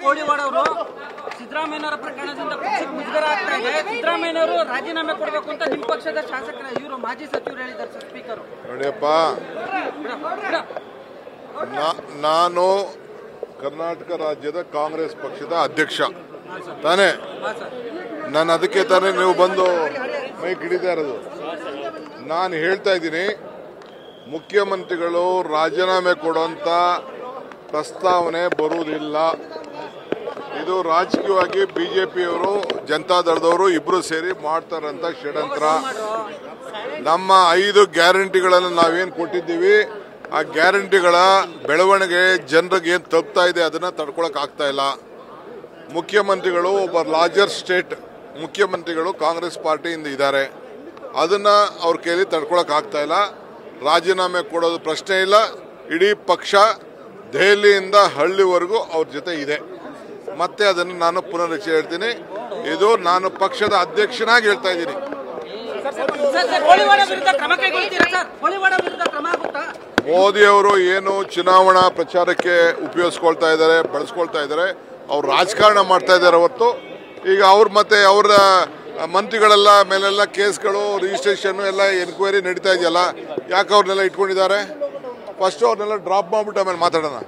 ಕೋಳಿವಾಡ ಅವರು ಸಿದ್ದರಾಮಯ್ಯನವರ ಪ್ರಕರಣದಿಂದ ಪಕ್ಷಕ್ಕೆ ಮುಜುಗರ ಆಗ್ತಾ ಇದೆ. ಸಿದ್ದರಾಮಯ್ಯನವರು ರಾಜೀನಾಮೆ ಕೊಡಬೇಕು ಅಂತ ನಿಮ್ಮ ಪಕ್ಷದ ಶಾಸಕರ ಇವರು ಮಾಜಿ ಸಚಿವರು ಹೇಳಿದ್ದಾರೆ ಸರ್. ಸ್ಪೀಕರ್ ನೋಡಿಯಪ್ಪ, ನಾನು ಕರ್ನಾಟಕ ರಾಜ್ಯದ ಕಾಂಗ್ರೆಸ್ ಪಕ್ಷದ ಅಧ್ಯಕ್ಷ ತಾನೇ. ನಾನು ಅದಕ್ಕೆ ತಾನೇ ನೀವು ಬಂದು ಮೈಕ್ ಹಿಡಿತಾ ಇರೋದು. ನಾನು ಹೇಳ್ತಾ ಇದ್ದೀನಿ, ಮುಖ್ಯಮಂತ್ರಿಗಳು ರಾಜೀನಾಮೆ ಕೊಡುವಂತ ಪ್ರಸ್ತಾವನೆ ಬರುವುದಿಲ್ಲ. ಇದು ರಾಜಕೀಯವಾಗಿ ಬಿಜೆಪಿಯವರು ಜನತಾದಳದವರು ಇಬ್ರು ಸೇರಿ ಮಾಡ್ತಾರಂತ ಷಡ್ಯಂತ್ರ. ನಮ್ಮ 5 ಗ್ಯಾರಂಟಿಗಳನ್ನು ನಾವೇನು ಕೊಟ್ಟಿದ್ದೀವಿ, ಆ ಗ್ಯಾರಂಟಿಗಳ ಬೆಳವಣಿಗೆ ಜನರಿಗೆ ಏನು ತಲುಪ್ತಾ ಇದೆ ಅದನ್ನ ತಡ್ಕೊಳಕ್ ಆಗ್ತಾ ಇಲ್ಲ. ಮುಖ್ಯಮಂತ್ರಿಗಳು ಒಬ್ಬ ಲಾರ್ಜರ್ ಸ್ಟೇಟ್ ಮುಖ್ಯಮಂತ್ರಿಗಳು ಕಾಂಗ್ರೆಸ್ ಪಾರ್ಟಿಯಿಂದ ಇದ್ದಾರೆ. ಅದನ್ನ ಅವ್ರ ಕೈಲಿ ತಡ್ಕೊಳಕ್ ಆಗ್ತಾ ಇಲ್ಲ. ರಾಜೀನಾಮೆ ಕೊಡೋದು ಪ್ರಶ್ನೆ ಇಲ್ಲ. ಇಡೀ ಪಕ್ಷ ದೆಹಲಿಯಿಂದ ಹಳ್ಳಿವರೆಗೂ ಅವ್ರ ಜೊತೆ ಇದೆ. ಮತ್ತೆ ಅದನ್ನು ನಾನು ಪುನರುಚ್ಚರಿಸಿ ಹೇಳ್ತೀನಿ, ಇದು ನಾನು ಪಕ್ಷದ ಅಧ್ಯಕ್ಷನಾಗಿ ಹೇಳ್ತಾ ಇದ್ದೀನಿ. ಮೋದಿ ಅವರು ಏನು ಚುನಾವಣಾ ಪ್ರಚಾರಕ್ಕೆ ಉಪಯೋಗಿಸ್ಕೊಳ್ತಾ ಇದ್ದಾರೆ, ಬಳಸ್ಕೊಳ್ತಾ ಇದ್ದಾರೆ, ಅವ್ರು ರಾಜಕಾರಣ ಮಾಡ್ತಾ ಇದ್ದಾರೆ ಹೊರತು ಈಗ ಅವ್ರ ಮತ್ತೆ ಅವರ ಮಂತ್ರಿಗಳೆಲ್ಲ ಮೇಲೆಲ್ಲ ಕೇಸ್ಗಳು ರಿಜಿಸ್ಟ್ರೇಷನ್ ಎಲ್ಲ ಎನ್ಕ್ವೈರಿ ನಡೀತಾ ಇದೆಯಲ್ಲ, ಯಾಕೆ ಅವ್ರನ್ನೆಲ್ಲ ಇಟ್ಕೊಂಡಿದ್ದಾರೆ? ಫಸ್ಟ್ ಅವ್ರನ್ನೆಲ್ಲ ಡ್ರಾಪ್ ಮಾಡ್ಬಿಟ್ಟು ಆಮೇಲೆ ಮಾತಾಡೋಣ.